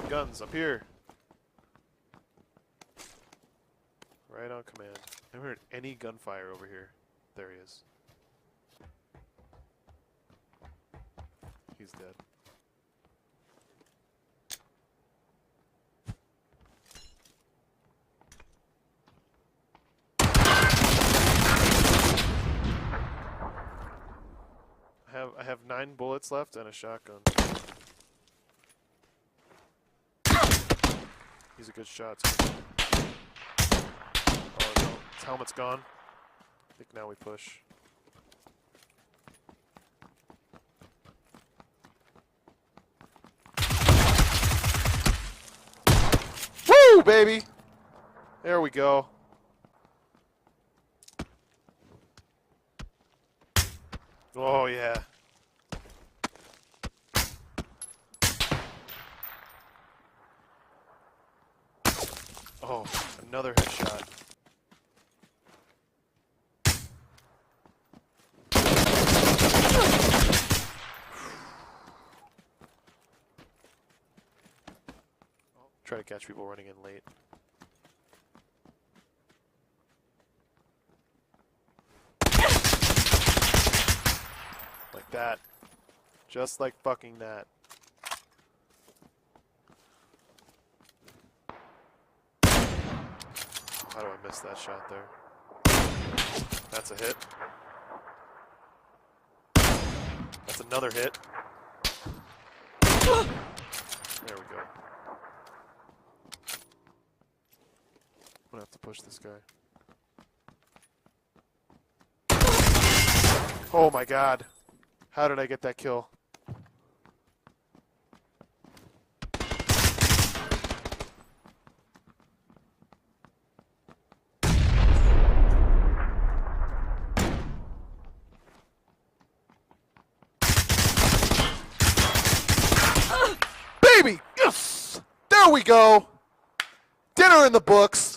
Getting guns up here. Right on command. I haven't heard any gunfire over here. There he is. He's dead. I have 9 bullets left and a shotgun. He's a good shot too. Oh no, his helmet's gone. I think now we push. Woo, baby! There we go. Oh yeah. Oh, another headshot. Try to catch people running in late. Like that. Just like fucking that. How do I miss that shot there? That's a hit. That's another hit. There we go. I'm gonna have to push this guy. Oh my god. How did I get that kill? Baby! Yes! There we go! Dinner in the books!